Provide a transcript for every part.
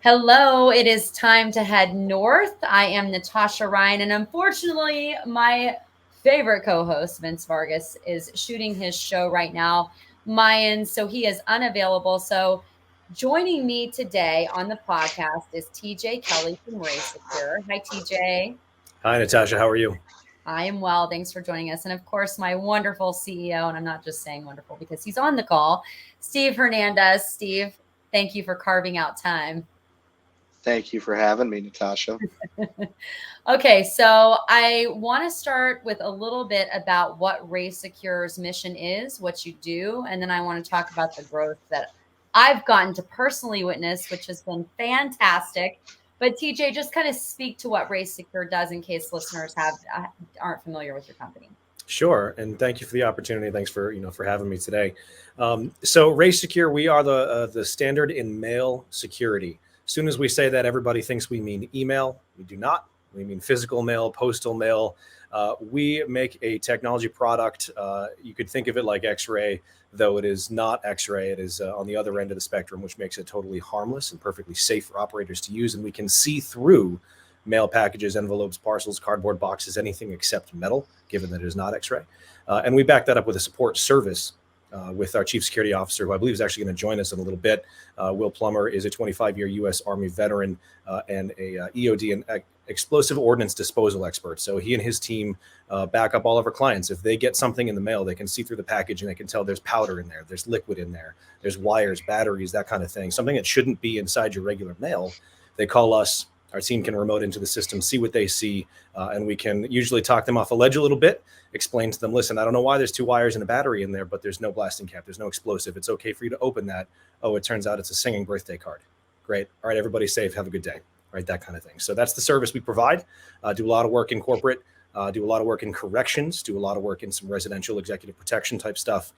Hello, it is time to head north. I am Natasha Ryan, and unfortunately, my favorite co host, Vince Vargas, is shooting his show right now, Mayan, so he is unavailable. So, joining me today on the podcast is TJ Kelly from RaySecur. Hi, TJ. Hi, Natasha. How are you? I am well. Thanks for joining us. And of course, my wonderful CEO, and I'm not just saying wonderful because he's on the call, Steve Hernandez. Steve, thank you for carving out time. Thank you for having me, Natasha. Okay, so I want to start with a little bit about what RaySecur's mission is, what you do, and then I want to talk about the growth that I've gotten to personally witness, which has been fantastic. But TJ, just kind of speak to what RaySecure does in case listeners aren't familiar with your company. Sure, and thank you for the opportunity. Thanks for having me today. So, RaySecur, we are the standard in mail security. As soon as we say that, everybody thinks we mean email. We do not. We mean physical mail, postal mail. We make a technology product. You could think of it like X-ray, though it is not X-ray. It is on the other end of the spectrum, which makes it totally harmless and perfectly safe for operators to use. And we can see through mail packages, envelopes, parcels, cardboard boxes, anything except metal, given that it is not X-ray. And we back that up with a support service with our chief security officer, who I believe is actually going to join us in a little bit. Will Plummer is a 25-year U.S. Army veteran and a EOD and explosive ordnance disposal expert. So he and his team back up all of our clients. If they get something in the mail, they can see through the package and they can tell there's powder in there, there's liquid in there, there's wires, batteries, that kind of thing. Something that shouldn't be inside your regular mail. They call us. Our team can remote into the system, see what they see, and we can usually talk them off a ledge a little bit, explain to them, listen, I don't know why there's 2 wires and a battery in there, but there's no blasting cap, there's no explosive. It's okay for you to open that. Oh, it turns out it's a singing birthday card. Great. All right, everybody safe. Have a good day. Right, that kind of thing. So that's the service we provide. Do a lot of work in corporate, do a lot of work in corrections, do a lot of work in some residential executive protection type stuff.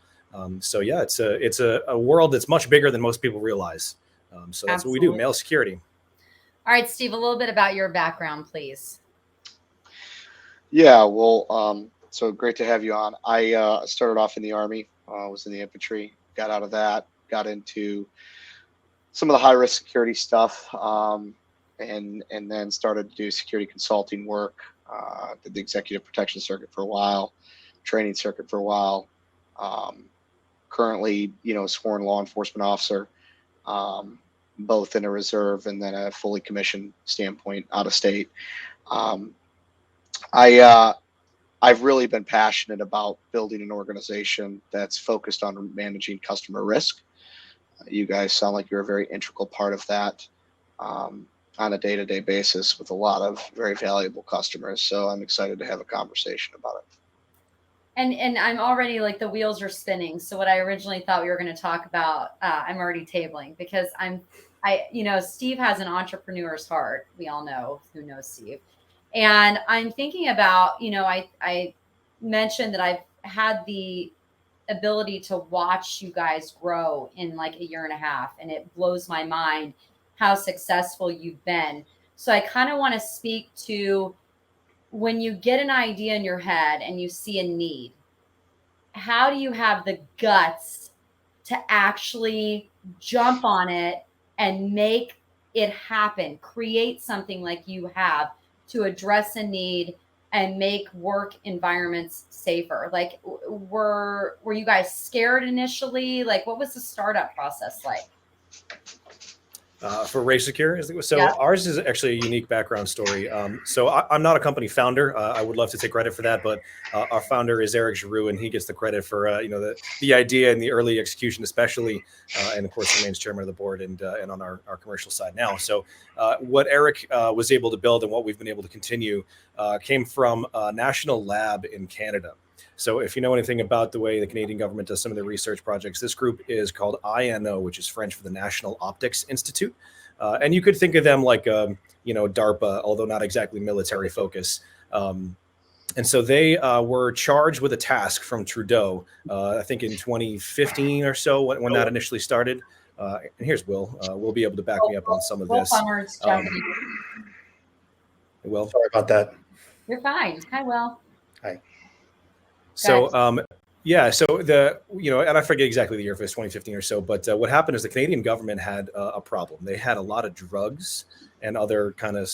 So yeah, it's a world that's much bigger than most people realize. So that's Absolutely. what we do, mail security. All right, Steve, a little bit about your background, please. Yeah, well, so great to have you on. I started off in the Army, was in the infantry, got out of that, got into some of the high-risk security stuff, and then started to do security consulting work. Did the executive protection circuit for a while, training circuit for a while. Currently, sworn law enforcement officer. Both in a reserve and then a fully commissioned standpoint out of state. I've really been passionate about building an organization that's focused on managing customer risk. You guys sound like you're a very integral part of that on a day-to-day basis with a lot of very valuable customers. So I'm excited to have a conversation about it. And I'm already like the wheels are spinning. So what I originally thought we were going to talk about, I'm already tabling because Steve has an entrepreneur's heart. We all know who knows Steve. And I'm thinking about, I mentioned that I've had the ability to watch you guys grow in like a year and a half. And it blows my mind how successful you've been. So I kind of want to speak to when you get an idea in your head and you see a need, how do you have the guts to actually jump on it and make it happen, create something like you have to address a need and make work environments safer? Like, were you guys scared initially? Like, what was the startup process like? For RaySecur, so Yeah. ours is actually a unique background story. So I'm not a company founder. I would love to take credit for that, but our founder is Eric Giroux, and he gets the credit for the idea and the early execution, especially, and of course remains chairman of the board and on our commercial side now. So what Eric was able to build and what we've been able to continue came from a national lab in Canada. So if you know anything about the way the Canadian government does some of their research projects, this group is called INO, which is French for the National Optics Institute. And you could think of them like, DARPA, although not exactly military focus. And so they were charged with a task from Trudeau, I think in 2015 or so when that initially started. And here's Will. We'll be able to back me up on some of this. Will, sorry about that. You're fine. Hi, Will. Hi. So Yeah, so and I forget exactly the year, if it was 2015 or so, but what happened is the Canadian government had a problem. They had a lot of drugs and other kind of,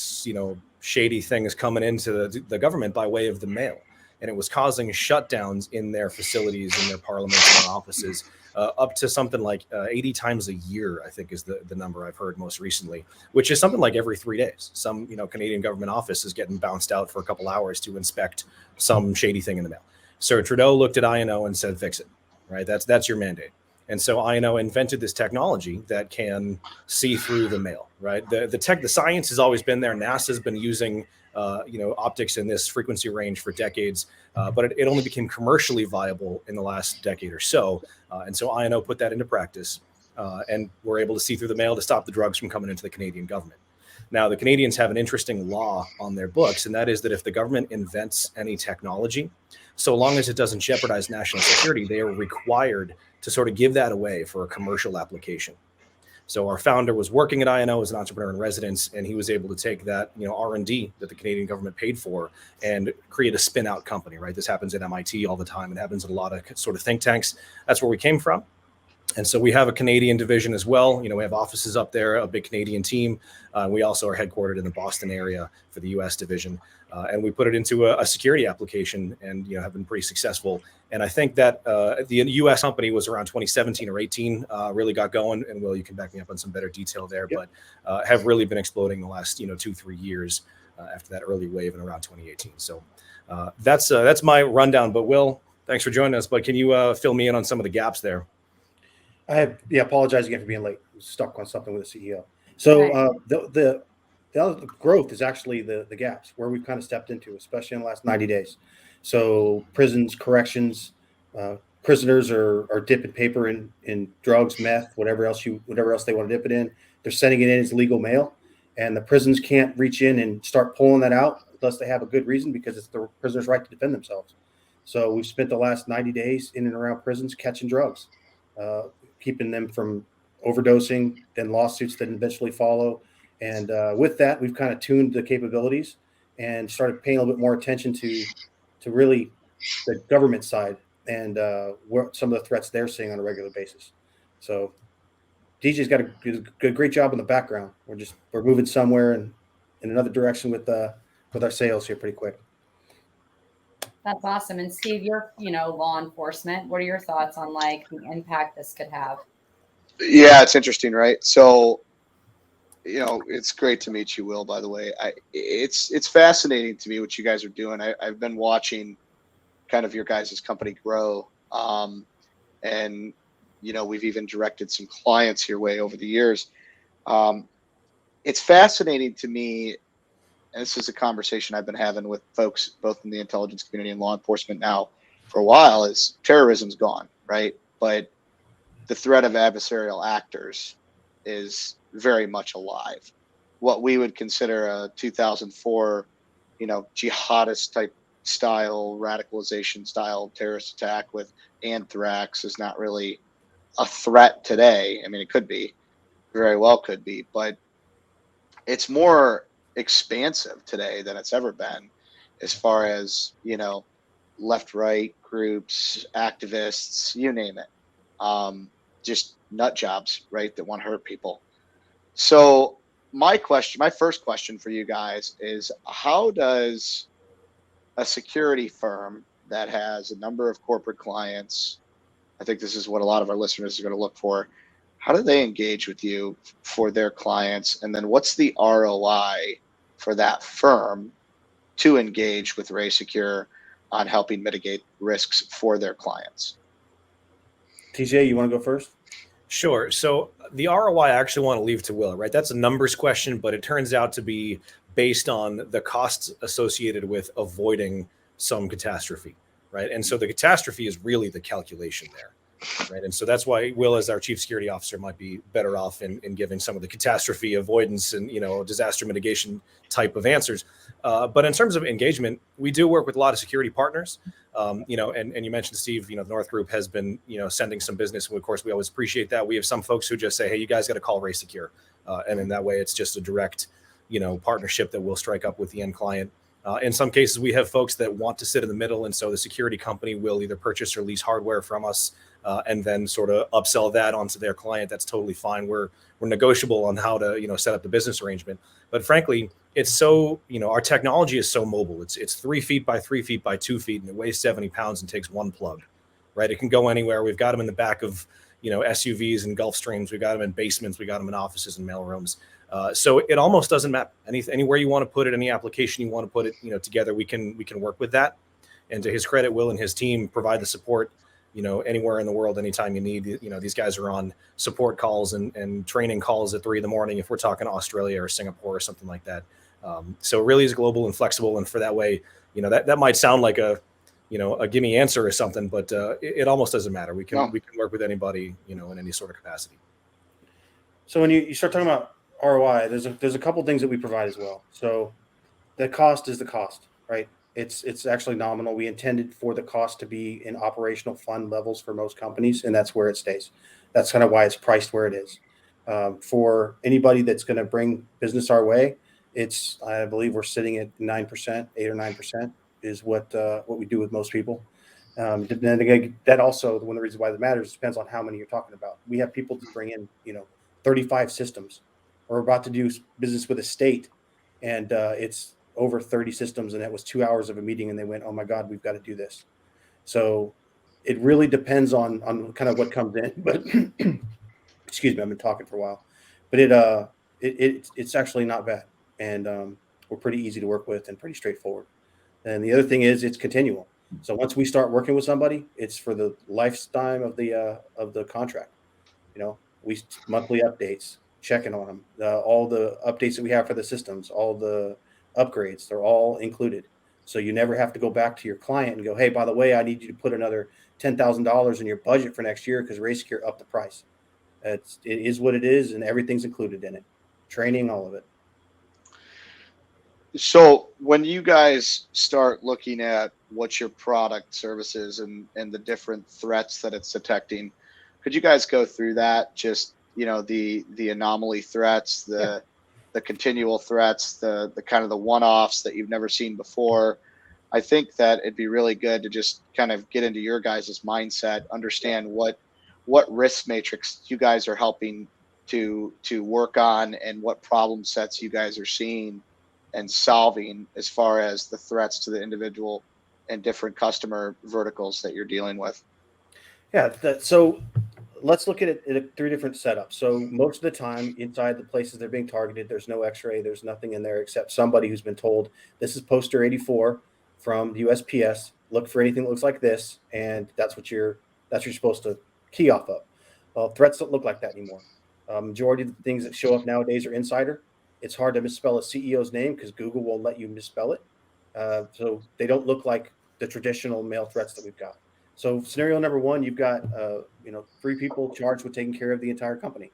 shady things coming into the government by way of the mail. And it was causing shutdowns in their facilities, in their parliaments, in their offices, up to something like 80 times a year, I think is the number I've heard most recently, which is something like every 3 days. Some, Canadian government office is getting bounced out for a couple hours to inspect some shady thing in the mail. Sir Trudeau looked at INO and said, fix it, right? That's your mandate. And so INO invented this technology that can see through the mail, right? The science has always been there. NASA's been using, optics in this frequency range for decades, but it only became commercially viable in the last decade or so. And so INO put that into practice, and we're able to see through the mail to stop the drugs from coming into the Canadian government. Now, the Canadians have an interesting law on their books, and that is that if the government invents any technology, so long as it doesn't jeopardize national security, they are required to sort of give that away for a commercial application. So our founder was working at INO as an entrepreneur in residence, and he was able to take that, R&D that the Canadian government paid for and create a spin-out company, right? This happens at MIT all the time. It happens at a lot of sort of think tanks. That's where we came from. And so we have a Canadian division as well. We have offices up there, a big Canadian team. We also are headquartered in the Boston area for the U.S. division. And we put it into a security application and, have been pretty successful. And I think that the U.S. company was around 2017 or 18, really got going. And Will, you can back me up on some better detail there, Yep. but have really been exploding the last, 2-3 years after that early wave in around 2018. So that's my rundown. But Will, thanks for joining us. But can you fill me in on some of the gaps there? Apologize again for being late. I was stuck on something with the CEO. So the other growth is actually the gaps where we've kind of stepped into, especially in the last 90 days. So prisons, corrections, prisoners are dipping paper in drugs, meth, whatever else they want to dip it in. They're sending it in as legal mail, and the prisons can't reach in and start pulling that out unless they have a good reason, because it's the prisoner's right to defend themselves. So we've spent the last 90 days in and around prisons catching drugs. Keeping them from overdosing, then lawsuits that eventually follow. And with that, we've kind of tuned the capabilities and started paying a little bit more attention to really the government side and what some of the threats they're seeing on a regular basis. So DJ's got a great job in the background. We're moving somewhere in another direction with our sales here pretty quick. That's awesome. And Steve, you're, law enforcement. What are your thoughts on like the impact this could have? Yeah, it's interesting, right? So, it's great to meet you, Will, by the way. It's fascinating to me what you guys are doing. I've been watching kind of your guys' company grow. And, we've even directed some clients your way over the years. It's fascinating to me. And this is a conversation I've been having with folks both in the intelligence community and law enforcement now for a while, is terrorism's gone, right? But the threat of adversarial actors is very much alive. What we would consider a 2004, jihadist type style, radicalization style terrorist attack with anthrax is not really a threat today. I mean, it could be, very well could be, but it's more expansive today than it's ever been, as far as left right groups, activists, you name it, just nut jobs, right, that want to hurt people. So my first question for you guys is, how does a security firm that has a number of corporate clients, I think this is what a lot of our listeners are going to look for, how do they engage with you for their clients? And then what's the ROI for that firm to engage with RaySecur on helping mitigate risks for their clients? TJ, you want to go first? Sure. So the ROI I actually want to leave to Will, right? That's a numbers question, but it turns out to be based on the costs associated with avoiding some catastrophe, right? And so the catastrophe is really the calculation there. Right. And so that's why Will, as our chief security officer, might be better off in giving some of the catastrophe avoidance and, disaster mitigation type of answers. But in terms of engagement, we do work with a lot of security partners, and you mentioned, Steve, the North Group has been, sending some business. And of course, we always appreciate that. We have some folks who just say, hey, you guys got to call RaySecur. And in that way, it's just a direct, partnership that we'll strike up with the end client. In some cases, we have folks that want to sit in the middle, and so the security company will either purchase or lease hardware from us, and then sort of upsell that onto their client. That's totally fine. We're negotiable on how to set up the business arrangement. But frankly, it's so our technology is so mobile. It's 3 feet by 3 feet by 2 feet, and it weighs 70 pounds and takes one plug, right? It can go anywhere. We've got them in the back of SUVs and Gulfstreams. We've got them in basements. We got them in offices and mailrooms. So it almost doesn't matter. Anywhere you want to put it, any application you want to put it, together, we can work with that. And to his credit, Will and his team provide the support, anywhere in the world, anytime you need. These guys are on support calls and training calls at 3 a.m. if we're talking Australia or Singapore or something like that. So it really is global and flexible. And for that way, that might sound like a gimme answer or something, but it almost doesn't matter. We can work with anybody, in any sort of capacity. So when you start talking about ROI, there's a couple things that we provide as well. So the cost is the cost, right? It's actually nominal. We intended for the cost to be in operational fund levels for most companies, and that's where it stays. That's kind of why it's priced where it is. For anybody that's going to bring business our way, I believe we're sitting at 9%, 8 or 9% is what we do with most people. Then again, that also, one of the reasons why that matters depends on how many you're talking about. We have people to bring in, 35 systems. We're about to do business with a state, and it's over 30 systems, and that was 2 hours of a meeting, and they went, "Oh my God, we've got to do this." So it really depends on kind of what comes in. But excuse me, I've been talking for a while, but it's actually not bad, and we're pretty easy to work with and pretty straightforward. And the other thing is it's continual. So once we start working with somebody, it's for the lifetime of the contract. We monthly updates, checking on them, all the updates that we have for the systems, all the upgrades, they're all included. So you never have to go back to your client and go, "Hey, by the way, I need you to put another $10,000 in your budget for next year because RaySecur upped the price." It is what it is, and everything's included in it. Training, all of it. So when you guys start looking at what your product services and the different threats that it's detecting, could you guys go through that? Just, the anomaly threats, the continual threats, the kind of the one-offs that you've never seen before. I think that it'd be really good to just kind of get into your guys' mindset, understand what risk matrix you guys are helping to work on, and what problem sets you guys are seeing and solving as far as the threats to the individual and different customer verticals that you're dealing with. Yeah. So let's look at it in 3 different setups. So most of the time inside the places they're being targeted, there's no X-ray, there's nothing in there except somebody who's been told, "This is poster 84 from the USPS. Look for anything that looks like this," and that's what you're supposed to key off of. Well, threats don't look like that anymore. Majority of the things that show up nowadays are insider. It's hard to misspell a CEO's name because Google won't let you misspell it. So they don't look like the traditional mail threats that we've got. So scenario number 1, you've got 3 people charged with taking care of the entire company.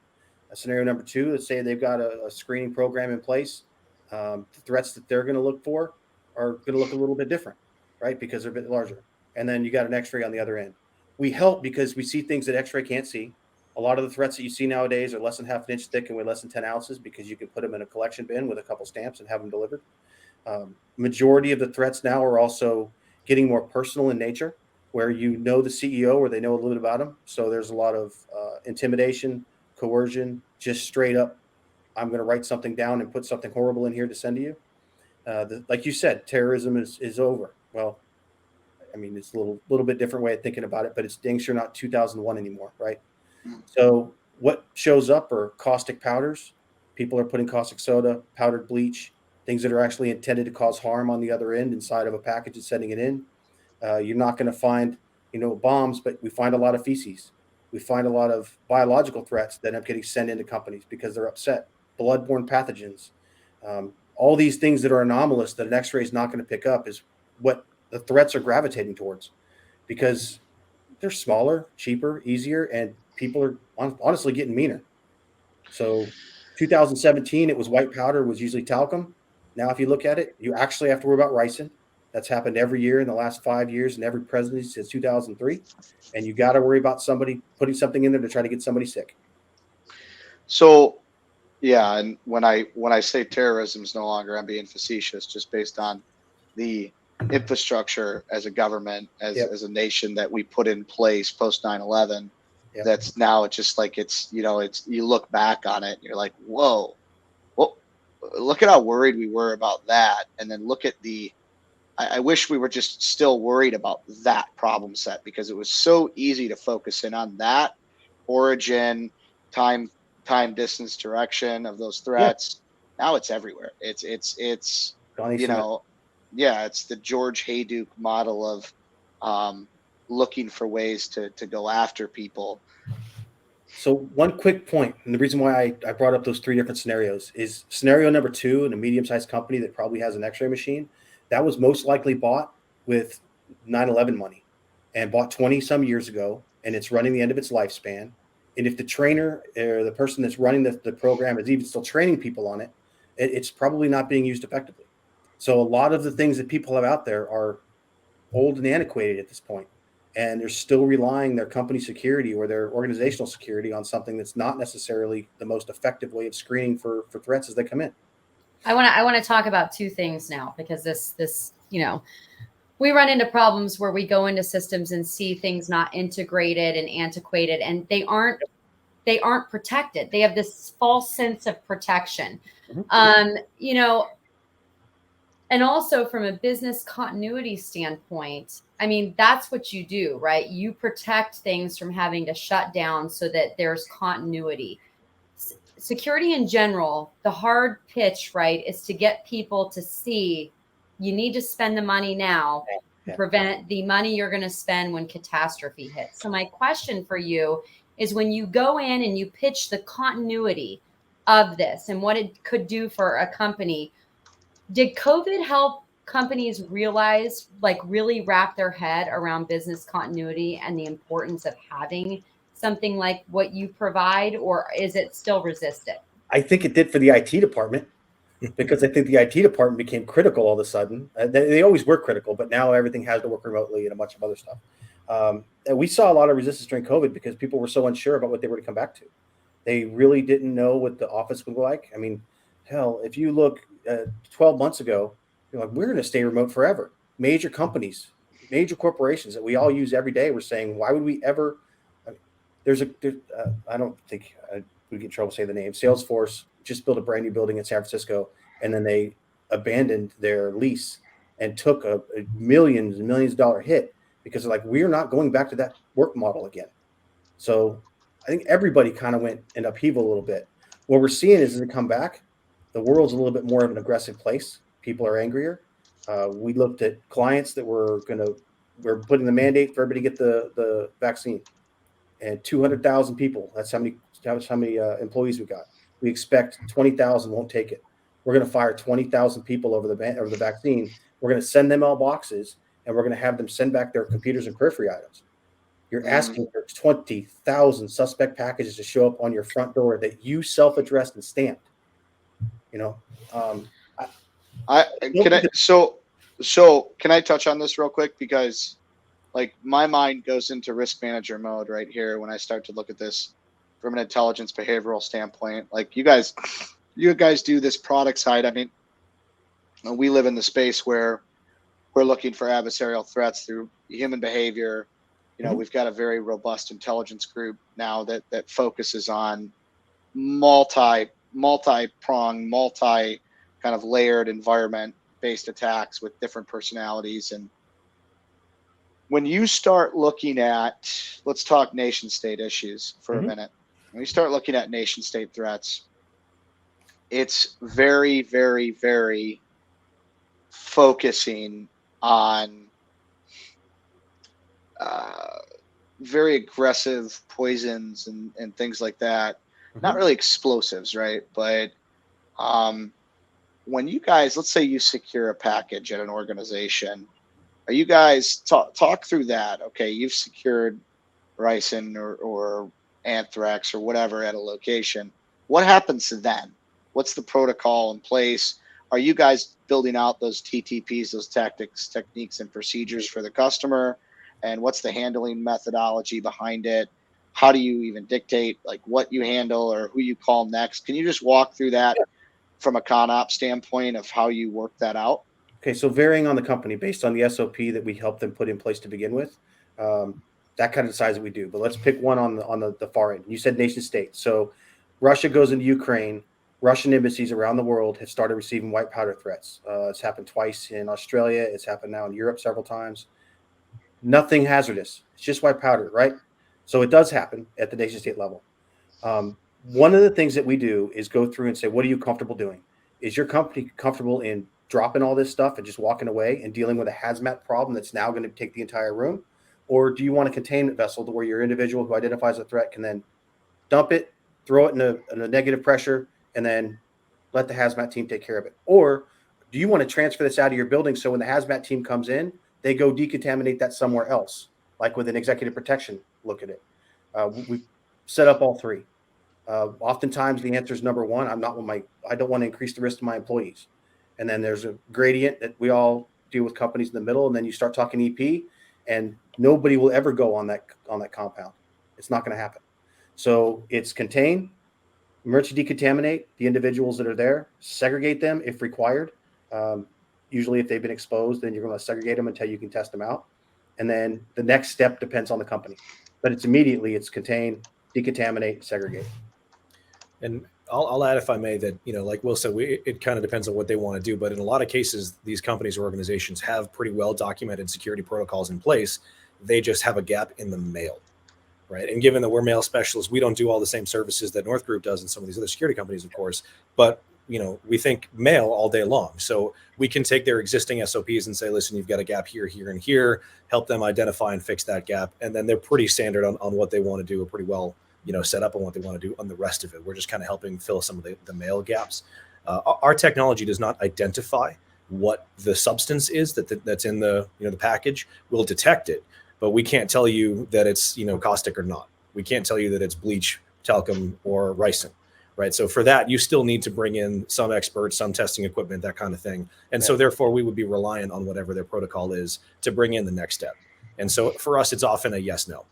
Scenario number 2, let's say they've got a screening program in place. The threats that they're going to look for are going to look a little bit different, right? Because they're a bit larger. And then you got an X-ray on the other end. We help because we see things that X-ray can't see. A lot of the threats that you see nowadays are less than half an inch thick and weigh less than 10 ounces because you can put them in a collection bin with a couple stamps and have them delivered. Majority of the threats now are also getting more personal in nature, where the CEO or they know a little bit about them. So there's a lot of intimidation, coercion, just straight up, "I'm going to write something down and put something horrible in here to send to you." Like you said, terrorism is over. Well, I mean, it's a little bit different way of thinking about it, but it's dang sure not 2001 anymore, right? So what shows up are caustic powders. People are putting caustic soda, powdered bleach, things that are actually intended to cause harm on the other end inside of a package and sending it in. You're not going to find, bombs, but we find a lot of feces. We find a lot of biological threats that end up getting sent into companies because they're upset. Bloodborne pathogens. All these things that are anomalous that an X-ray is not going to pick up is what the threats are gravitating towards, because they're smaller, cheaper, easier, and people are honestly getting meaner. So 2017, it was white powder, was usually talcum. Now, if you look at it, you actually have to worry about ricin. That's happened every year in the last 5 years and every presidency since 2003. And you got to worry about somebody putting something in there to try to get somebody sick. So, yeah, and when I say terrorism is no longer, I'm being facetious, just based on the infrastructure as a government, Yep. as a nation that we put in place post 9/11. Yep. That's now it's just like it's you look back on it and you're like, whoa, well, look at how worried we were about that, and then look at I wish we were just still worried about that problem set, because it was so easy to focus in on that origin, time, distance, direction of those threats. Now it's everywhere. It's Donnie you Smith. know, yeah, it's the George Hayduke model of looking for ways to go after people. So one quick point, and the reason why I brought up those 3 different scenarios is scenario number 2 in a medium-sized company that probably has an x-ray machine, that was most likely bought with 9/11 money and bought 20 some years ago, and it's running the end of its lifespan. And if the trainer or the person that's running the program is even still training people on it, it's probably not being used effectively. So a lot of the things that people have out there are old and antiquated at this point, and they're still relying their company security or their organizational security on something that's not necessarily the most effective way of screening for threats as they come in. I want to talk about 2 things now, because this we run into problems where we go into systems and see things not integrated and antiquated, and they aren't protected. They have this false sense of protection. And also from a business continuity standpoint, I mean, that's what you do, right? You protect things from having to shut down so that there's continuity. Security in general, the hard pitch, right, is to get people to see you need to spend the money now to prevent the money you're going to spend when catastrophe hits. So my question for you is, when you go in and you pitch the continuity of this and what it could do for a company, did COVID help companies realize, like, really wrap their head around business continuity and the importance of having something like what you provide, or is it still resisted? I think it did for the IT department, because I think the IT department became critical all of a sudden. They always were critical, but now everything has to work remotely and a bunch of other stuff. And we saw a lot of resistance during COVID because people were so unsure about what they were to come back to. They really didn't know what the office would look like. I mean, hell, if you look 12 months ago, you're like, we're going to stay remote forever. Major companies, major corporations that we all use every day were saying, why would we ever? I don't think we get in trouble saying the name. Salesforce just built a brand new building in San Francisco, and then they abandoned their lease and took a millions and millions of dollar hit because they're like, we're not going back to that work model again. So I think everybody kind of went in upheaval a little bit. What we're seeing is, as they come back, the world's a little bit more of an aggressive place. People are angrier. We looked at clients that we're putting the mandate for everybody to get the vaccine, and 200,000 people. That's how many employees we got. We expect 20,000 won't take it. We're going to fire 20,000 people over the vaccine. We're going to send them all boxes, and we're going to have them send back their computers and periphery items. You're asking for 20,000 suspect packages to show up on your front door that you self-addressed and stamped. So can I touch on this real quick? Because, like, my mind goes into risk manager mode right here when I start to look at this from an intelligence behavioral standpoint. Like, you guys do this product side. I mean, we live in the space where we're looking for adversarial threats through human behavior. We've got a very robust intelligence group now that focuses on multi-pronged, multi kind of layered environment-based attacks with different personalities. And when you start looking at, let's talk nation-state issues for a minute. When you start looking at nation-state threats, it's very, very, very focusing on very aggressive poisons and things like that. Not really explosives, right? But when you guys, let's say you secure a package at an organization, are you guys talk through that? Okay, you've secured ricin or anthrax or whatever at a location. What happens then? What's the protocol in place? Are you guys building out those TTPs, those tactics, techniques, and procedures for the customer? And what's the handling methodology behind it? How do you even dictate, like, what you handle or who you call next? Can you just walk through that from a ConOps standpoint of how you work that out? Okay, so varying on the company based on the SOP that we help them put in place to begin with, that kind of decides what we do. But let's pick one on the far end. You said nation state. So Russia goes into Ukraine. Russian embassies around the world have started receiving white powder threats. It's happened twice in Australia. It's happened now in Europe several times. Nothing hazardous. It's just white powder, right? So it does happen at the nation state level. One of the things that we do is go through and say, what are you comfortable doing? Is your company comfortable in dropping all this stuff and just walking away and dealing with a hazmat problem that's now going to take the entire room? Or do you want a containment vessel to where your individual who identifies a threat can then dump it, throw it in a negative pressure, and then let the hazmat team take care of it? Or do you want to transfer this out of your building so when the hazmat team comes in, they go decontaminate that somewhere else, like with an executive protection look at it? We set up all three. Oftentimes the answer is number one. I don't want to increase the risk to my employees. And then there's a gradient that we all do with companies in the middle. And then you start talking EP, and nobody will ever go on that compound. It's not going to happen. So it's contain, emergency decontaminate the individuals that are there, segregate them if required. Usually if they've been exposed, then you're going to segregate them until you can test them out. And then the next step depends on the company, but it's contain, decontaminate, segregate. And I'll add, if I may, that, like Will said, it kind of depends on what they want to do. But in a lot of cases, these companies or organizations have pretty well documented security protocols in place. They just have a gap in the mail, right? And given that we're mail specialists, we don't do all the same services that North Group does and some of these other security companies, of course. But we think mail all day long. So we can take their existing SOPs and say, listen, you've got a gap here, here, and here, help them identify and fix that gap. And then they're pretty standard on what they want to do, or pretty well, set up on what they want to do on the rest of it. We're just kind of helping fill some of the mail gaps. Our technology does not identify what the substance is that's in the package. We'll detect it, but we can't tell you that it's caustic or not. We can't tell you that it's bleach, talcum, or ricin. Right. So for that, you still need to bring in some experts, some testing equipment, that kind of thing. And so therefore, we would be reliant on whatever their protocol is to bring in the next step. And so for us, it's often a yes, no.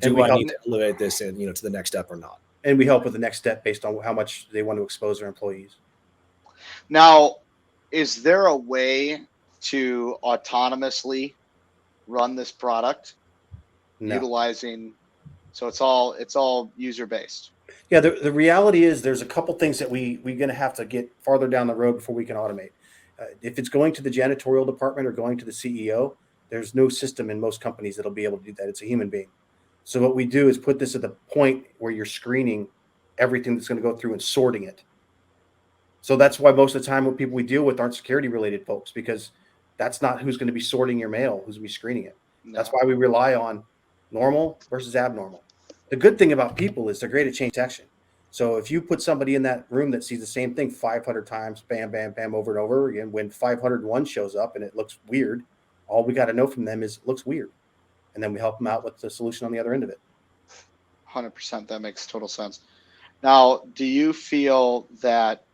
Do I need to elevate this in, to the next step or not? And we help with the next step based on how much they want to expose their employees. Now, is there a way to autonomously run this product utilizing? So it's all user based. Yeah, the reality is there's a couple things that we're going to have to get farther down the road before we can automate. If it's going to the janitorial department or going to the CEO, there's no system in most companies that'll be able to do that. It's a human being. So what we do is put this at the point where you're screening everything that's going to go through and sorting it. So that's why most of the time what people we deal with aren't security related folks, because that's not who's going to be sorting your mail, who's going to be screening it. No. That's why we rely on normal versus abnormal. The good thing about people is they're great at change detection. So if you put somebody in that room that sees the same thing 500 times, bam, bam, bam, over and over again, when 501 shows up and it looks weird, all we got to know from them is it looks weird. And then we help them out with the solution on the other end of it. 100%. That makes total sense. Now, do you feel that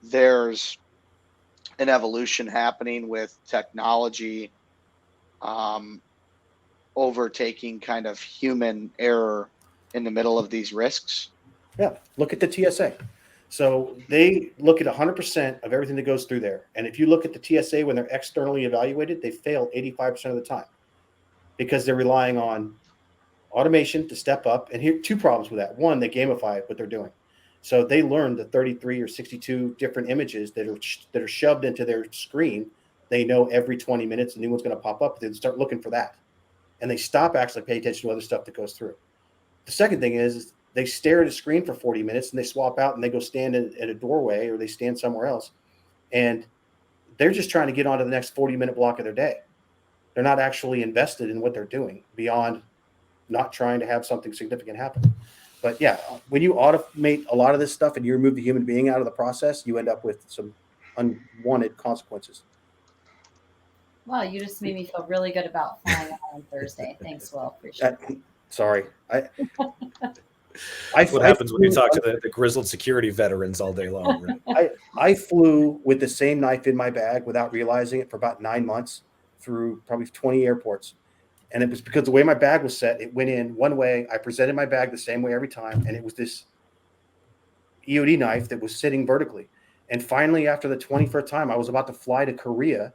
there's an evolution happening with technology overtaking kind of human error in the middle of these risks? Yeah, look at the TSA. So they look at 100% of everything that goes through there. And if you look at the TSA when they're externally evaluated, they fail 85% of the time because they're relying on automation to step up. And here are two problems with that. One, they gamify what they're doing. So they learn the 33 or 62 different images that are shoved into their screen. They know every 20 minutes a new one's going to pop up. They start looking for that. And they stop actually paying attention to other stuff that goes through. The second thing is they stare at a screen for 40 minutes and they swap out and they go stand in a doorway or they stand somewhere else. And they're just trying to get onto the next 40-minute block of their day. They're not actually invested in what they're doing beyond not trying to have something significant happen. But yeah, when you automate a lot of this stuff and you remove the human being out of the process, you end up with some unwanted consequences. Wow, you just made me feel really good about flying out on Thursday. Thanks, Will. Appreciate it. Sorry. What happens when you talk to the grizzled security veterans all day long? Right? I flew with the same knife in my bag without realizing it for about 9 months through probably 20 airports. And it was because the way my bag was set, it went in one way. I presented my bag the same way every time. And it was this EOD knife that was sitting vertically. And finally, after the 21st time, I was about to fly to Korea,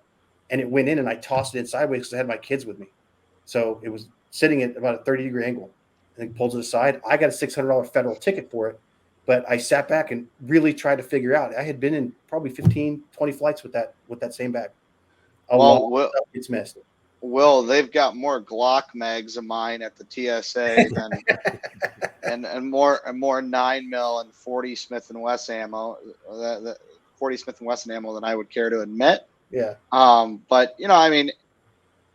and it went in, and I tossed it in sideways because I had my kids with me. So it was sitting at about a 30-degree angle. And he pulls it aside. I got a $600 federal ticket for it, but I sat back and really tried to figure out. I had been in probably 15, 20 flights with that same bag. A lot of stuff gets missed. Will, they've got more Glock mags of mine at the TSA than and more 9mm and 40 Smith and Wesson ammo. 40 Smith and Wesson ammo than I would care to admit. Yeah. But I mean,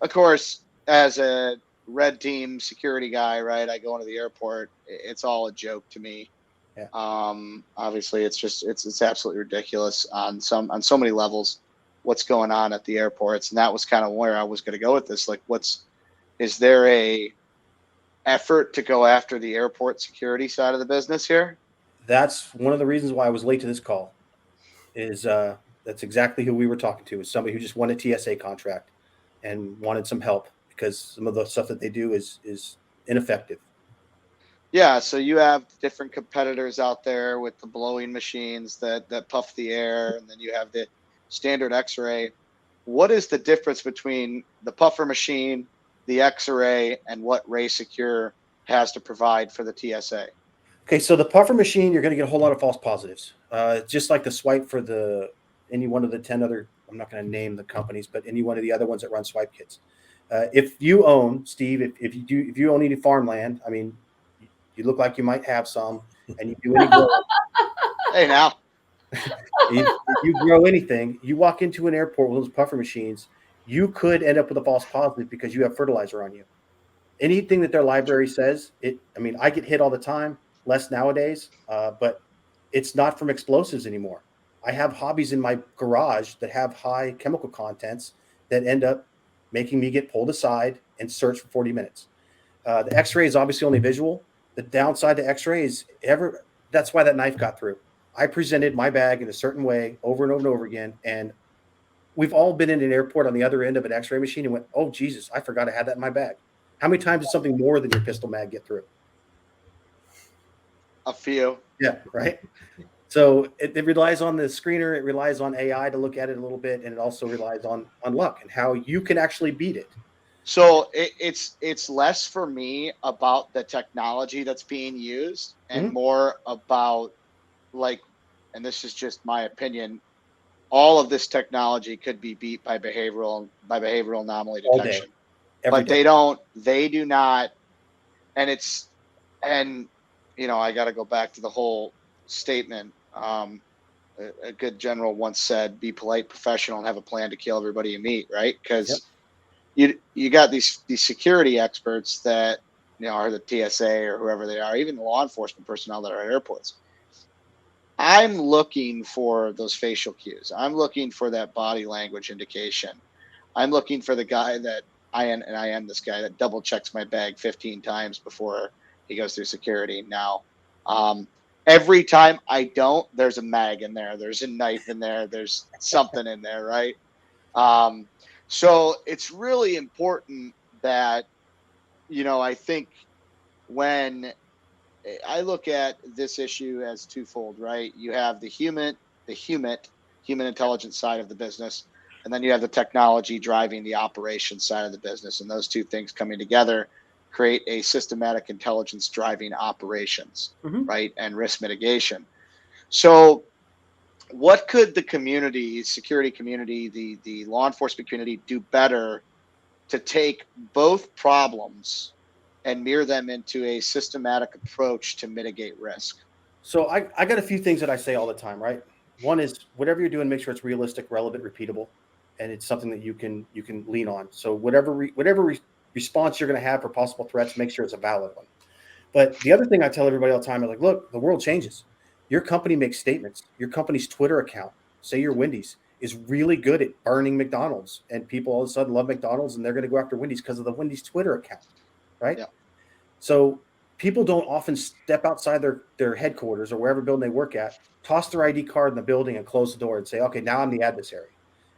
of course, as a red team security guy, right? I go into the airport. It's all a joke to me. Yeah. Obviously, it's absolutely ridiculous on so many levels. What's going on at the airports, and that was kind of where I was going to go with this. Like, is there a effort to go after the airport security side of the business here? That's one of the reasons why I was late to this call. Is that's exactly who we were talking to? Is somebody who just won a TSA contract and wanted some help because some of the stuff that they do is ineffective. Yeah, so you have different competitors out there with the blowing machines that puff the air, and then you have the standard X-ray. What is the difference between the puffer machine, the X-ray, and what RaySecur has to provide for the TSA? Okay, so the puffer machine, you're going to get a whole lot of false positives. Just like the swipe for any one of the 10 other, I'm not going to name the companies, but any one of the other ones that run swipe kits. If you own, Steve, if you own any farmland, I mean, you look like you might have some, and you do any growing. Hey, now. If you grow anything, you walk into an airport with those puffer machines, you could end up with a false positive because you have fertilizer on you. Anything that their library says, I get hit all the time, less nowadays, but it's not from explosives anymore. I have hobbies in my garage that have high chemical contents that end up making me get pulled aside and search for 40 minutes. The X-ray is obviously only visual. The downside to X-ray is that's why that knife got through. I presented my bag in a certain way over and over and over again. And we've all been in an airport on the other end of an X-ray machine and went, oh, Jesus, I forgot I had that in my bag. How many times did something more than your pistol mag get through? A few. Yeah, right. So it relies on the screener. It relies on AI to look at it a little bit. And it also relies on luck and how you can actually beat it. So it's less for me about the technology that's being used and more about, like, and this is just my opinion, all of this technology could be beat by behavioral anomaly detection. But day. they do not, and I got to go back to the whole statement. A good general once said, be polite, professional, and have a plan to kill everybody you meet, right? Because you got these security experts that are the TSA or whoever they are, even the law enforcement personnel that are at airports. I'm looking for those facial cues. I'm looking for that body language indication. I'm looking for the guy that I am this guy that double checks my bag 15 times before he goes through security. Now, every time I don't, there's a mag in there. There's a knife in there. There's something in there, right? So it's really important that, I think when I look at this issue as twofold, right? You have the human intelligence side of the business, and then you have the technology driving the operations side of the business. And those two things coming together create a systematic intelligence driving operations, right? And risk mitigation. So what could the community, security community, the law enforcement community do better to take both problems and mirror them into a systematic approach to mitigate risk? So I got a few things that I say all the time, right? One is whatever you're doing, make sure it's realistic, relevant, repeatable, and it's something that you can lean on. So whatever response you're going to have for possible threats, make sure it's a valid one. But the other thing I tell everybody all the time is, like, look, the world changes. Your company makes statements. Your company's Twitter account, say you're Wendy's, is really good at burning McDonald's, and people all of a sudden love McDonald's and they're going to go after Wendy's because of the Wendy's Twitter account, right? Yeah. So people don't often step outside their headquarters or wherever building they work at, toss their ID card in the building and close the door and say, okay, now I'm the adversary.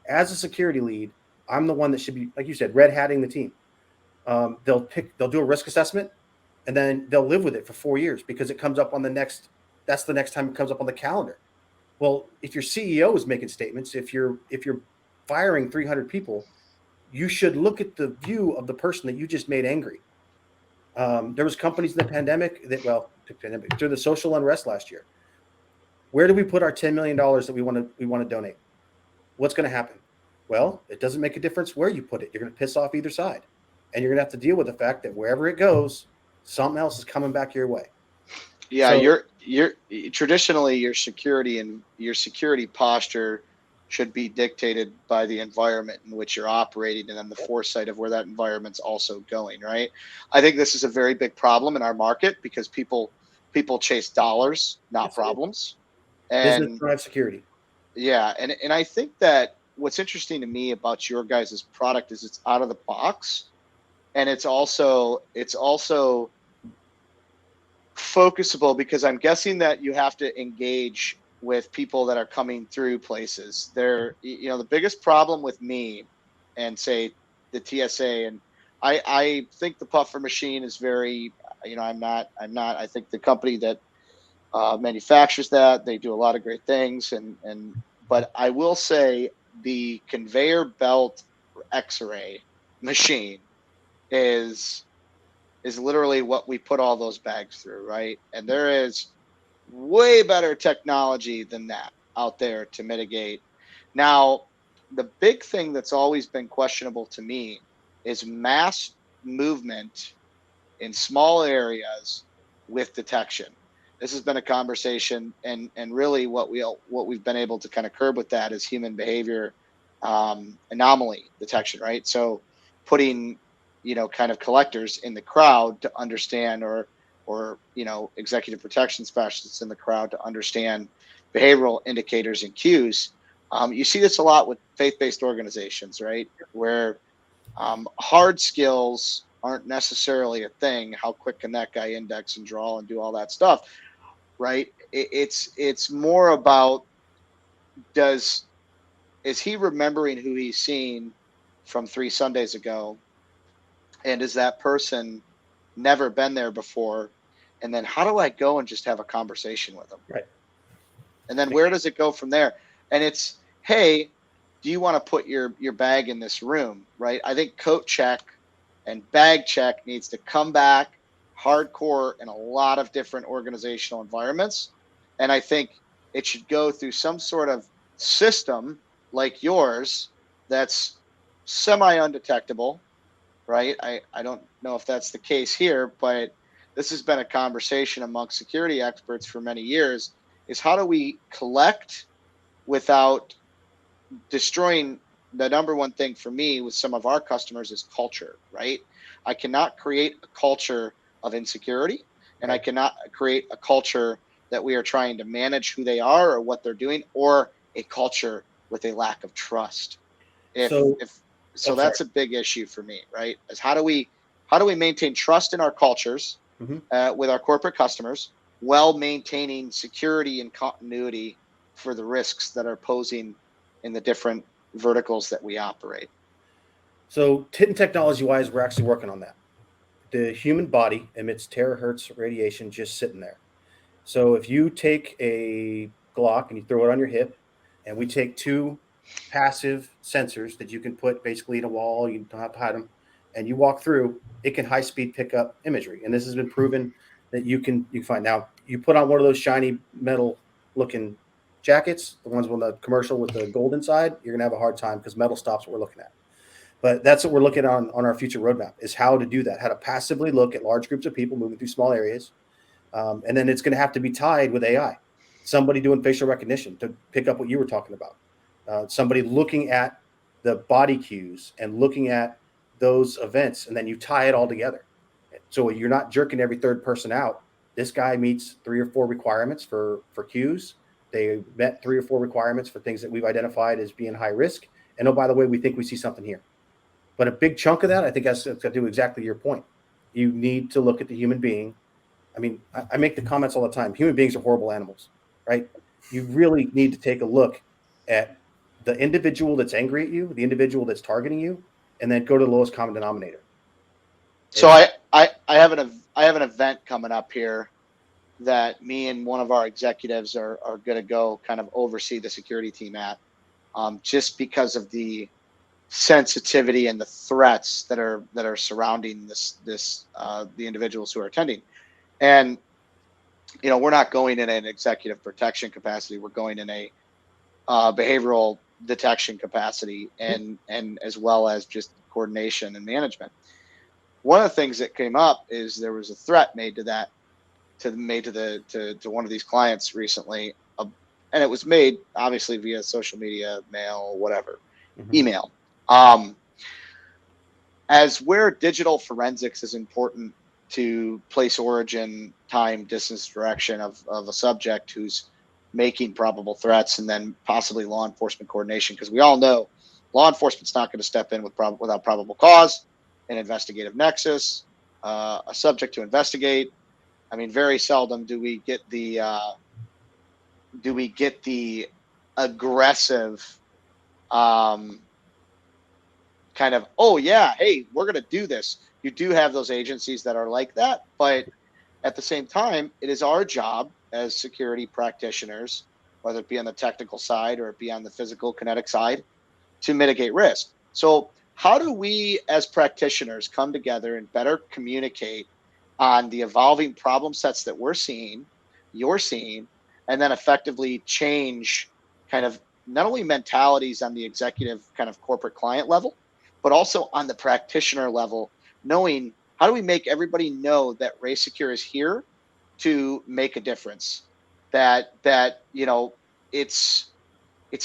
As a security lead, I'm the one that should be, like you said, red hatting the team. They'll do a risk assessment, and then they'll live with it for 4 years because it comes up on that's the next time it comes up on the calendar. Well, if your CEO is making statements, if you're firing 300 people, you should look at the view of the person that you just made angry. There was companies in the pandemic through the social unrest last year. Where do we put our $10 million that we want to donate? What's going to happen? Well, it doesn't make a difference where you put it. You're going to piss off either side, and you're going to have to deal with the fact that wherever it goes, something else is coming back your way. Yeah, So, you're traditionally your security posture should be dictated by the environment in which you're operating and then the foresight of where that environment's also going, right? I think this is a very big problem in our market because people chase dollars, not yes, it is. problems. Business And drives security. yeah, and I think that what's interesting to me about your guys' product is it's out of the box, and it's also focusable because I'm guessing that you have to engage with people that are coming through places. The biggest problem with me and say the TSA, and I think the puffer machine is very, I think the company that manufactures that, they do a lot of great things, but I will say the conveyor belt X-ray machine is literally what we put all those bags through, right? And there is way better technology than that out there to mitigate. Now, the big thing that's always been questionable to me is mass movement in small areas with detection. This has been a conversation, and really what we've been able to kind of curb with that is human behavior anomaly detection, right? So putting kind of collectors in the crowd to understand, or executive protection specialists in the crowd to understand behavioral indicators and cues. You see this a lot with faith-based organizations, right? Where hard skills aren't necessarily a thing. How quick can that guy index and draw and do all that stuff, right? It's more about, is he remembering who he's seen from 3 Sundays ago, and is that person never been there before? And then how do I go and just have a conversation with them? Right. And then where does it go from there? And it's, hey, do you want to put your bag in this room, right? I think coat check and bag check needs to come back hardcore in a lot of different organizational environments. And I think it should go through some sort of system like yours that's semi undetectable, right? I don't know if that's the case here, but this has been a conversation amongst security experts for many years, is how do we collect without destroying. The number one thing for me with some of our customers is culture, right? I cannot create a culture of insecurity, and I cannot create a culture that we are trying to manage who they are or what they're doing, or a culture with a lack of trust. So, So that's a big issue for me, right? Is how do we maintain trust in our cultures with our corporate customers while maintaining security and continuity for the risks that are posing in the different verticals that we operate. So, hidden technology-wise, we're actually working on that. The human body emits terahertz radiation just sitting there. So, if you take a Glock and you throw it on your hip, and we take two passive sensors that you can put basically in a wall, you don't have to hide them, and you walk through, it can high-speed pick up imagery. And this has been proven that you can find. Now, you put on one of those shiny metal-looking jackets, the ones with the commercial with the gold inside, you're gonna have a hard time because metal stops what we're looking at. But that's what we're looking at on our future roadmap, is how to do that, how to passively look at large groups of people moving through small areas. And then it's going to have to be tied with AI, somebody doing facial recognition to pick up what you were talking about, somebody looking at the body cues and looking at those events, and then you tie it all together. So you're not jerking every third person out. This guy meets 3 or 4 requirements for cues. They met 3 or 4 requirements for things that we've identified as being high risk. And oh, by the way, we think we see something here. But a big chunk of that, I think, has to do exactly your point. You need to look at the human being. I mean, I make the comments all the time. Human beings are horrible animals, right? You really need to take a look at the individual that's angry at you, the individual that's targeting you, and then go to the lowest common denominator. So I have an event coming up here that me and one of our executives are going to go kind of oversee the security team at, just because of the sensitivity and the threats that are surrounding the individuals who are attending. And we're not going in an executive protection capacity. We're going in a behavioral detection capacity, and as well as just coordination and management. One of the things that came up is there was a threat made to one of these clients recently, and it was made obviously via social media, mail, whatever, email. As where digital forensics is important to place origin, time, distance, direction of a subject who's making probable threats, and then possibly law enforcement coordination, because we all know law enforcement's not going to step in without probable cause, an investigative nexus, a subject to investigate. I mean, very seldom do we get the aggressive kind of, oh yeah, hey, we're going to do this. You do have those agencies that are like that, but at the same time, it is our job as security practitioners, whether it be on the technical side or it be on the physical kinetic side, to mitigate risk. So how do we as practitioners come together and better communicate on the evolving problem sets that you're seeing, and then effectively change kind of not only mentalities on the executive kind of corporate client level, but also on the practitioner level, knowing how do we make everybody know that RaySecur is here to make a difference, that it's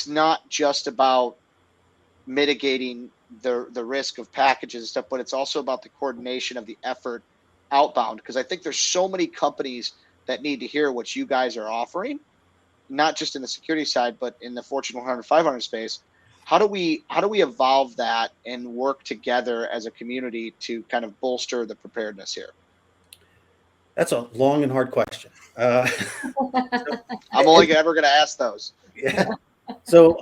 not just about mitigating the risk of packages and stuff, but it's also about the coordination of the effort outbound. Because I think there's so many companies that need to hear what you guys are offering, not just in the security side, but in the Fortune 100, 500 space. How do we evolve that and work together as a community to kind of bolster the preparedness here? That's a long and hard question. I'm only ever going to ask those. Yeah. So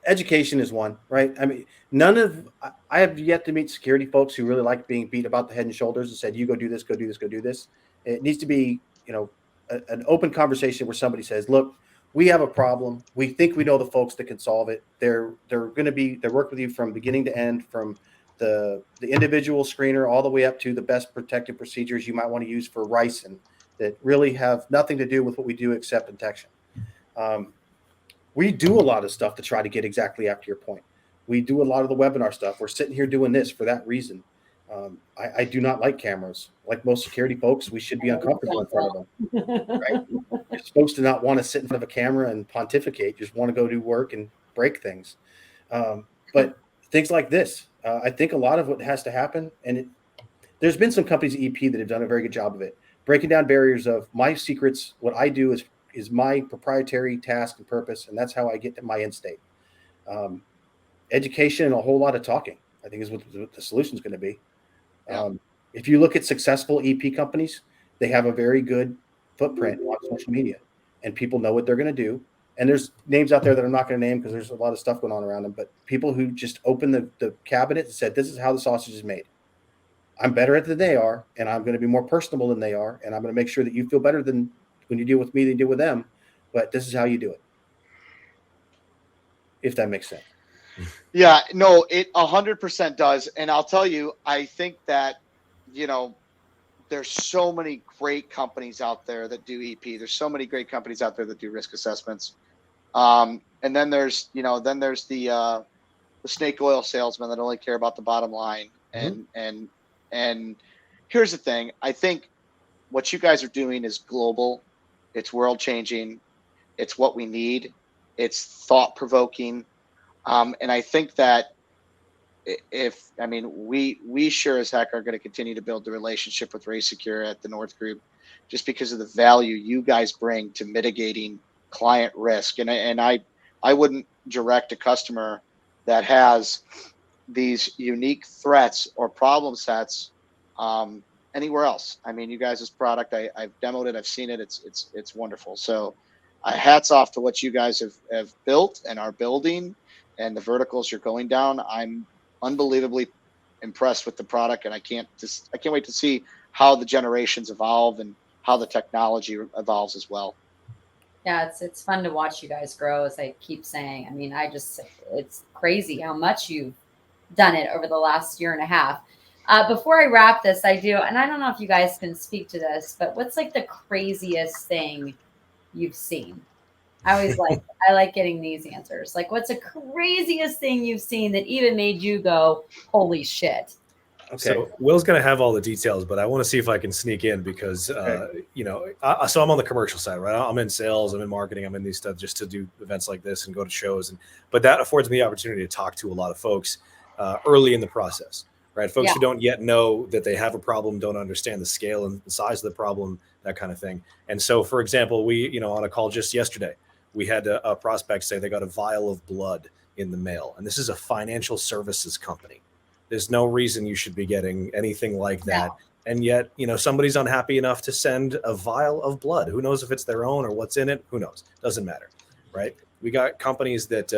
education is one, right? I mean, I have yet to meet security folks who really like being beat about the head and shoulders and said, you go do this, go do this, go do this. It needs to be, an open conversation where somebody says, look, we have a problem. We think we know the folks that can solve it. They're work with you from beginning to end, from the individual screener all the way up to the best protective procedures you might want to use for ricin that really have nothing to do with what we do except detection. We do a lot of stuff to try to get exactly after your point. We do a lot of the webinar stuff. We're sitting here doing this for that reason. I do not like cameras. Like most security folks, we should be uncomfortable in front of them, right? You're supposed to not want to sit in front of a camera and pontificate. You just want to go do work and break things. But things like this, I think a lot of what has to happen, and there's been some companies at EP that have done a very good job of it, breaking down barriers of my secrets. What I do is my proprietary task and purpose, and that's how I get to my end state. Education and a whole lot of talking, I think, is what the solution is going to be. Yeah. If you look at successful EP companies, they have a very good footprint on social media, and people know what they're going to do. And there's names out there that I'm not going to name because there's a lot of stuff going on around them, but people who just opened the cabinet and said, this is how the sausage is made. I'm better at it than they are, and I'm going to be more personable than they are, and I'm going to make sure that you feel better than when you deal with me than you deal with them, but this is how you do it. If that makes sense. Yeah, no, it 100% does. And I'll tell you, I think that, there's so many great companies out there that do EP. There's so many great companies out there that do risk assessments. And then there's the snake oil salesmen that only care about the bottom line. Mm-hmm. And here's the thing. I think what you guys are doing is global. It's world changing. It's what we need. It's thought provoking. And I think that we sure as heck are going to continue to build the relationship with RaySecur at the North Group, just because of the value you guys bring to mitigating client risk. And I wouldn't direct a customer that has these unique threats or problem sets anywhere else. I mean, you guys' product, I've demoed it, I've seen it. It's wonderful. So hats off to what you guys have built and are building, and the verticals you're going down. I'm unbelievably impressed with the product, and I can't wait to see how the generations evolve and how the technology evolves as well. Yeah, it's fun to watch you guys grow, as I keep saying. I mean, it's crazy how much you've done it over the last year and a half. Before I wrap this, I do, and I don't know if you guys can speak to this, but what's like the craziest thing you've seen? I like getting these answers. Like, what's the craziest thing you've seen that even made you go, "Holy shit"? Okay. So Will's going to have all the details, but I want to see if I can sneak in because, you know, so I'm on the commercial side, right? I'm in sales, I'm in marketing, I'm in these stuff just to do events like this and go to shows. But that affords me the opportunity to talk to a lot of folks early in the process, right? Folks who don't yet know that they have a problem, don't understand the scale and the size of the problem, that kind of thing. And so, for example, we, you know, on a call just yesterday, we had a prospect say they got a vial of blood in the mail. And this is a financial services company. There's no reason you should be getting anything like that. No. And yet, you know, somebody's unhappy enough to send a vial of blood. Who knows if it's their own or what's in it? Who knows? Doesn't matter, right? We got companies that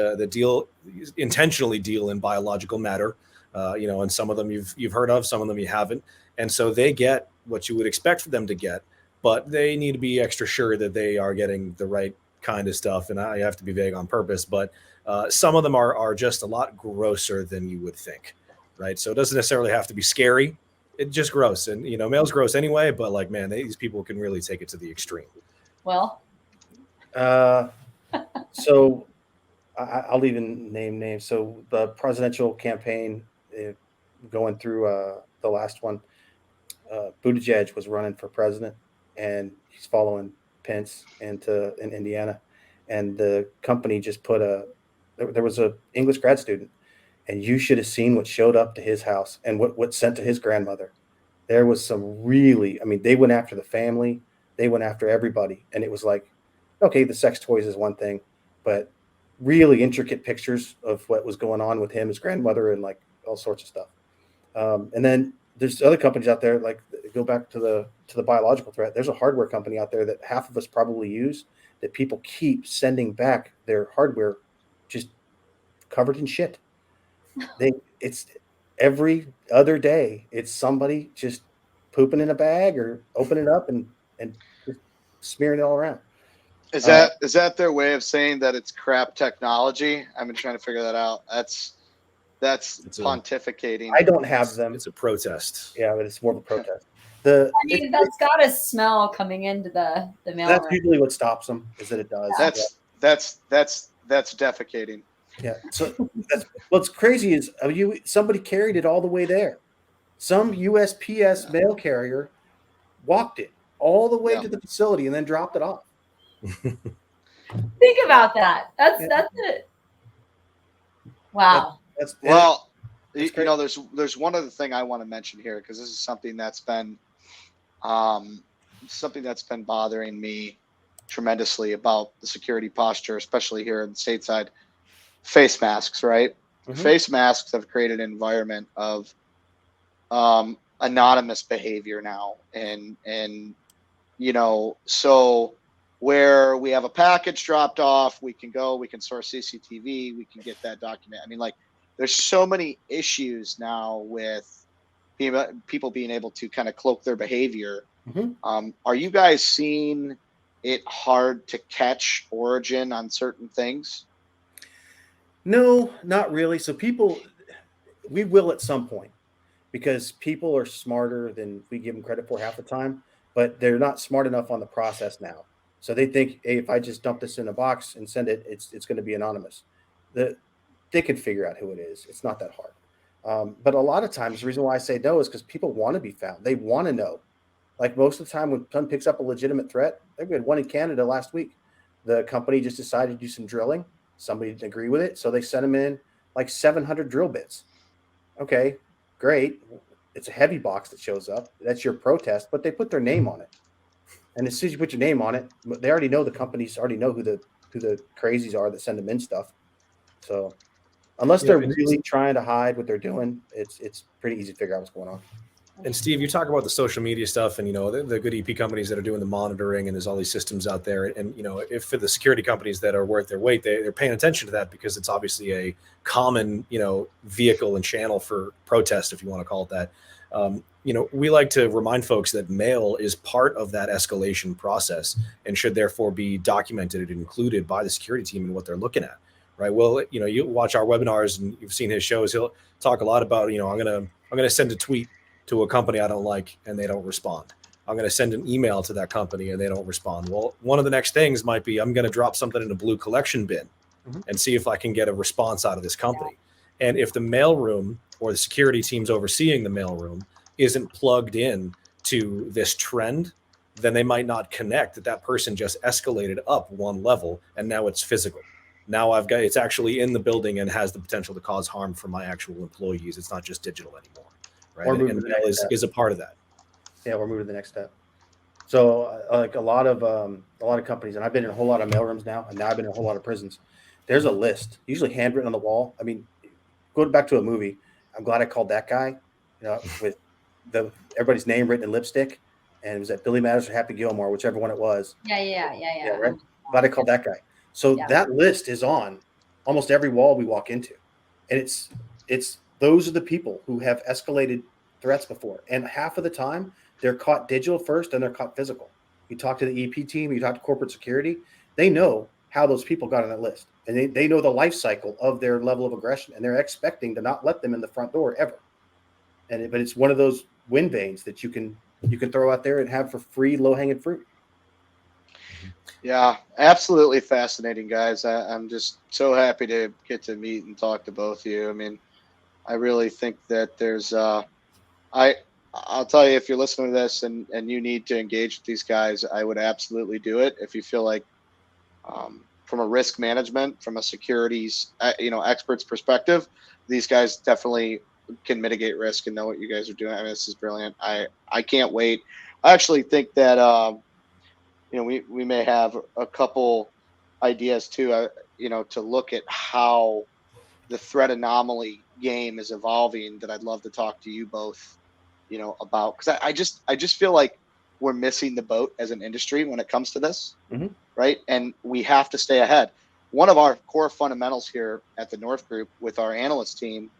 intentionally deal in biological matter, you know, and some of them you've heard of, some of them you haven't. And so they get what you would expect for them to get, but they need to be extra sure that they are getting the right kind of stuff. And I have to be vague on purpose, but some of them are just a lot grosser than you would think. Right. So it doesn't necessarily have to be scary. It's just gross. And, you know, mail's gross anyway, but like, man, these people can really take it to the extreme. Well, so I'll even name names. So the presidential campaign going through the last one, Buttigieg was running for president and he's following Pence in Indiana. And the company just put there was a English grad student. And you should have seen what showed up to his house and what sent to his grandmother. There was some really, I mean, they went after the family. They went after everybody. And it was like, okay, the sex toys is one thing, but really intricate pictures of what was going on with him, his grandmother, and like all sorts of stuff. And then there's other companies out there, like go back to the biological threat. There's a hardware company out there that half of us probably use that people keep sending back their hardware just covered in shit. It's every other day. It's somebody just pooping in a bag or opening it up and just smearing it all around. Is that their way of saying that it's crap technology? I've been trying to figure that out. That's pontificating. I don't have them. It's a protest. Yeah, but it's more of a protest. I mean, that's got a smell coming into the mail. That's usually what stops them. Is that it does. That's defecating. Yeah. So what's crazy is somebody carried it all the way there. Some USPS mail carrier walked it all the way to the facility and then dropped it off. Think about that. That's it. Wow. You know, there's one other thing I want to mention here because this is something that's been bothering me tremendously about the security posture, especially here in the stateside. Face masks, right? Mm-hmm. Face masks have created an environment of anonymous behavior now, and you know, so where we have a package dropped off, we can source CCTV, we can get that document. I mean, like, there's so many issues now with people being able to kind of cloak their behavior. Mm-hmm. Are you guys seeing it hard to catch origin on certain things? No, not really. So we will at some point, because people are smarter than we give them credit for half the time, but they're not smart enough on the process now. So they think, hey, if I just dump this in a box and send it, it's going to be anonymous. They can figure out who it is. It's not that hard. But a lot of times, the reason why I say no is because people want to be found. They want to know. Like most of the time when someone picks up a legitimate threat, we had one in Canada last week. The company just decided to do some drilling. Somebody didn't agree with it, so they sent them in like 700 drill bits. Okay, great. It's a heavy box that shows up. That's your protest, but they put their name on it. And as soon as you put your name on it, they already know, the companies already know who the crazies are that send them in stuff. So unless they're really trying to hide what they're doing, it's pretty easy to figure out what's going on. And Steve, you talk about the social media stuff and, the good EP companies that are doing the monitoring, and there's all these systems out there. And, if for the security companies that are worth their weight, they're paying attention to that because it's obviously a common, vehicle and channel for protest, if you want to call it that. We like to remind folks that mail is part of that escalation process and should therefore be documented and included by the security team in what they're looking at. Right. Well, you watch our webinars and you've seen his shows. He'll talk a lot about, I'm going to send a tweet to a company I don't like and they don't respond. I'm going to send an email to that company and they don't respond. Well, one of the next things might be I'm going to drop something in a blue collection bin and see if I can get a response out of this company. Yeah. And if the mailroom or the security teams overseeing the mailroom isn't plugged in to this trend, then they might not connect that person just escalated up one level and now it's physical. Now it's actually in the building and has the potential to cause harm for my actual employees. It's not just digital anymore. Right. And mail is a part of that. Yeah, we're moving to the next step. So like a lot of companies, and I've been in a whole lot of mailrooms now, and now I've been in a whole lot of prisons. There's a list, usually handwritten on the wall. I mean, going back to a movie, I'm glad I called that guy, with everybody's name written in lipstick, and it was at Billy Madison or Happy Gilmore, whichever one it was. Yeah. Right. Glad I called that guy. So that list is on almost every wall we walk into, and it's those are the people who have escalated threats before. And half of the time they're caught digital first and they're caught physical. You talk to the EP team, you talk to corporate security, they know how those people got on that list. And they know the life cycle of their level of aggression, and they're expecting to not let them in the front door ever. But it's one of those wind vanes that you can throw out there and have for free low-hanging fruit. Yeah, absolutely fascinating, guys. I'm just so happy to get to meet and talk to both of you. I mean, I really think that there's I'll tell you, if you're listening to this and you need to engage with these guys, I would absolutely do it. If you feel like from a risk management, from a securities expert's perspective, these guys definitely can mitigate risk and know what you guys are doing. I mean, this is brilliant. I can't wait. I actually think that we may have a couple ideas too, to look at how the threat anomaly game is evolving that I'd love to talk to you both, about, because I just feel like we're missing the boat as an industry when it comes to this, right? And we have to stay ahead. One of our core fundamentals here at the North Group with our analyst team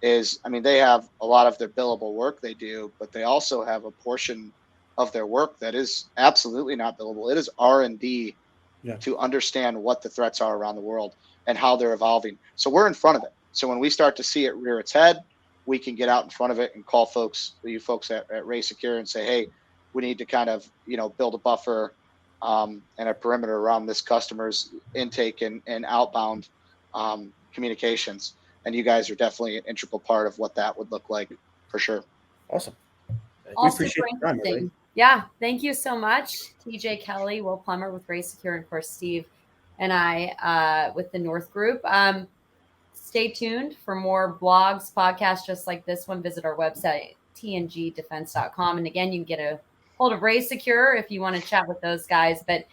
is, they have a lot of their billable work they do, but they also have a portion of their work that is absolutely not billable. It is R&D to understand what the threats are around the world and how they're evolving. So we're in front of it. So when we start to see it rear its head, we can get out in front of it and call you folks at RaySecur and say, hey, we need to kind of, build a buffer and a perimeter around this customer's intake and outbound communications. And you guys are definitely an integral part of what that would look like, for sure. Awesome. We appreciate your time, everybody. Yeah, thank you so much, TJ, Kelly, Will Plummer with RaySecur, and of course Steve and I with the North Group. Stay tuned for more blogs, podcasts just like this one. Visit our website, tngdefense.com. And again, you can get a hold of RaySecur if you want to chat with those guys. But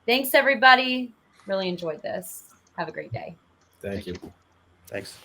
thanks, everybody. Really enjoyed this. Have a great day. Thank you. Thanks.